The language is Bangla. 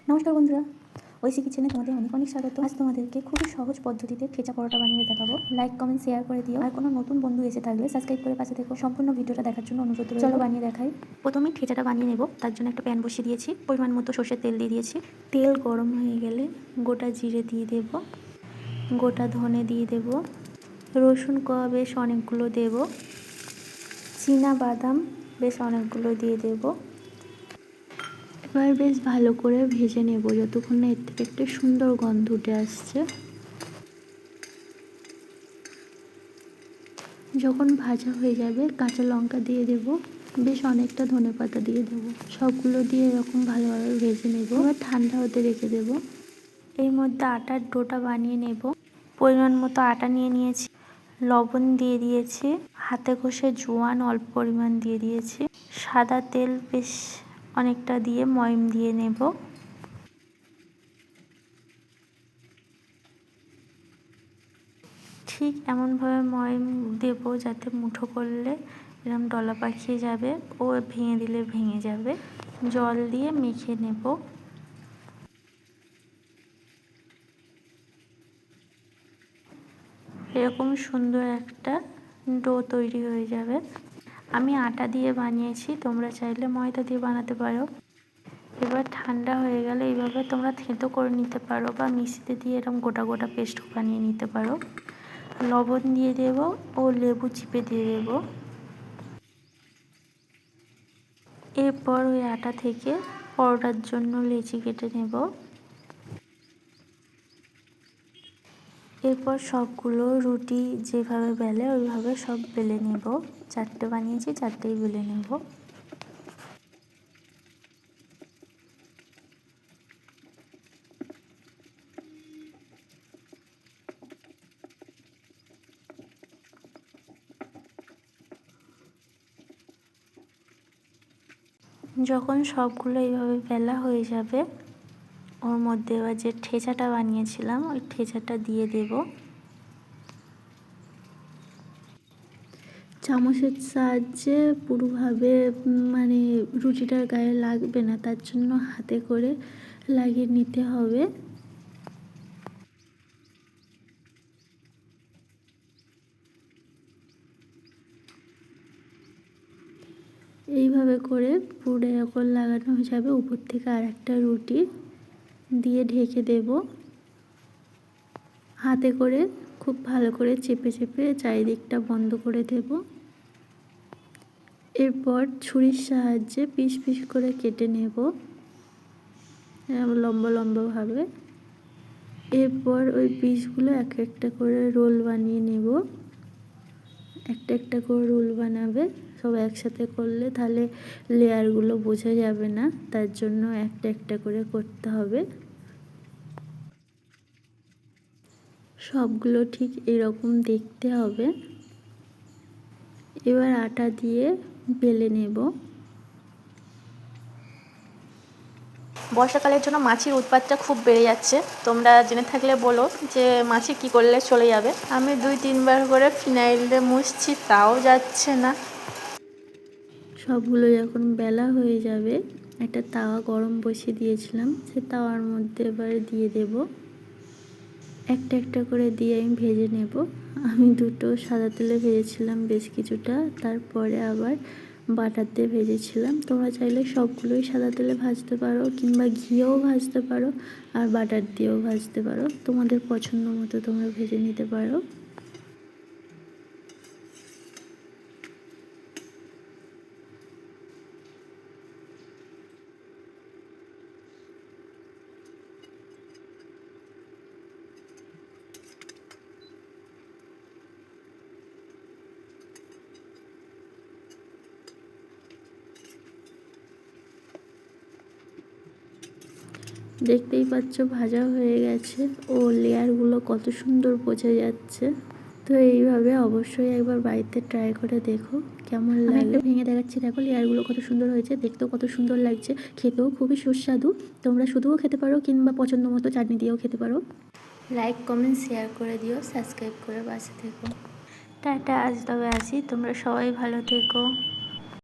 নমস্কার বন্ধুরা, ঐশী কিচেনে তোমাদের অনেক অনেক স্বাগত। আজ তোমাদেরকে খুবই সহজ পদ্ধতিতে ঠেচা পরোটা বানিয়ে দেখাবো। লাইক, কমেন্ট, শেয়ার করে দিও। আর কোনো নতুন বন্ধু এসে থাকলে সাবস্ক্রাইব করে পাশে থেকো। সম্পূর্ণ ভিডিওটা দেখার জন্য অনুরোধ রইল। চলো বানিয়ে দেখাই। প্রথমে ঠেচাটা বানিয়ে নেব। তার জন্য একটা প্যান বসিয়ে দিয়েছি, পরিমাণ মতো সর্ষের তেল দিয়ে দিয়েছি। তেল গরম হয়ে গেলে গোটা জিরে দিয়ে দেব, গোটা ধনে দিয়ে দেব, রসুন কোয়া বেশ অনেকগুলো দেব, চীনা বাদাম বেশ অনেকগুলো দিয়ে দেব। এবার বেশ ভালো করে ভেজে নেব যতক্ষণ না এর থেকে একটা সুন্দর গন্ধ উঠে আসছে। যখন ভাজা হয়ে যাবে কাঁচা লঙ্কা দিয়ে দেব, বেশ অনেকটা ধনেপাতা দিয়ে দেব। সবগুলো দিয়ে এরকম ভালোভাবে ভেজে নেব। এবার ঠান্ডা হতে রেখে দেব। এর মধ্যে আটার ডোটা বানিয়ে নেব। পরিমাণ মতো আটা নিয়ে নিয়েছি, লবণ দিয়ে দিয়েছি, হাতে ঘষে জোয়ান অল্প পরিমাণ দিয়ে দিয়েছি, সাদা তেল বেশ অনেকটা দিয়ে ময়ম দিয়ে নেব। ঠিক এমনভাবে ময়ম দেব যাতে মুঠো করলে এরকম ডলা পাকিয়ে যাবে ও ভেঙে দিলে ভেঙে যাবে। জল দিয়ে মেখে নেব। এরকম সুন্দর একটা ডো তৈরি হয়ে যাবে। আমি আটা দিয়ে বানিয়েছি, তোমরা চাইলে ময়দা দিয়ে বানাতে পারো। এবার ঠান্ডা হয়ে গেলে এইভাবে তোমরা থেঁতো করে নিতে পারো বা মিক্সিতে দিয়ে এরকম গোটা গোটা পেস্ট বানিয়ে নিতে পারো। লবণ দিয়ে দেব ও লেবু চিপে দিয়ে দেব। এরপর ওই আটা থেকে পরোটার জন্য লেচি কেটে নেব। এরপর সবগুলো রুটি যেভাবে বেলে ওইভাবে সব বেলে নেব। 4টে বানিয়েছি, 4টেই বেলে নেব। যখন সবগুলো এইভাবে বেলা হয়ে যাবে ওর মধ্যে এবার যে ঠেচাটা বানিয়েছিলাম ওই ঠেচাটা দিয়ে দেব। চামচের সাহায্যে পুরোভাবে রুটিটার গায়ে লাগবে না, তার জন্য হাতে করে লাগিয়ে নিতে হবে। এইভাবে করে পুরো এরকম লাগানো হয়ে যাবে। উপর থেকে আর একটা রুটি দিয়ে ঢেকে দেব। হাতে করে খুব ভালো করে চেপে চেপে চারিদিকটা বন্ধ করে দেব। এরপর ছুরির সাহায্যে পিস পিস করে কেটে নেব লম্বা লম্বাভাবে। এরপর ওই পিসগুলো এক একটা করে রোল বানিয়ে নেব। একটা একটা করে রোল বানাবে, সব একসাথে করলে তাহলে লেয়ারগুলো বোঝা যাবে না, তার জন্য একটা একটা করে করতে হবে। সবগুলো ঠিক এরকম দেখতে হবে। এবার আটা দিয়ে বেলে নেব। বর্ষাকালের জন্য মাছির উৎপাতটা খুব বেড়ে যাচ্ছে। তোমরা জেনে থাকলে বলো যে মাছি কি করলে চলে যাবে। আমি 2-3 বার করে ফিনাইল দিয়ে মুছছি, তাও যাচ্ছে না। সবগুলো যখন বেলা হয়ে যাবে একটা তাওয়া গরম বসিয়ে দিয়েছিলাম, সে তাওয়ার মধ্যে এবার দিয়ে দেব। একটা একটা করে দিয়ে আমি ভেজে নেব। আমি দুটো সাদা তেলে ভেজেছিলাম বেশ কিছুটা, তারপরে আবার বাটার দিয়ে ভেজেছিলাম। তোমরা চাইলে সবগুলোই সাদা তেলে ভাজতে পারো কিংবা ঘিয়েও ভাজতে পারো আর বাটার দিয়েও ভাজতে পারো, তোমাদের পছন্দ মতো তোমরা ভেজে নিতে পারো। দেখতেই পাচ্ছ ভাজা হয়ে গেছে ও লেয়ারগুলো কত সুন্দর বোঝা যাচ্ছে। তো এইভাবে অবশ্যই একবার বাড়িতে ট্রাই করে দেখো কেমন লাগে। একটা ভেঙে দেখাচ্ছি, দেখো লেয়ারগুলো কত সুন্দর হয়েছে, দেখতেও কত সুন্দর লাগছে, খেতেও খুবই সুস্বাদু। তোমরা শুধুও খেতে পারো কিংবা পছন্দ মতো চাটনি দিয়েও খেতে পারো। লাইক, কমেন্ট, শেয়ার করে দিও, সাবস্ক্রাইব করে পাশে থেকো। টাটা, আজ তবে আসি, তোমরা সবাই ভালো থেকো।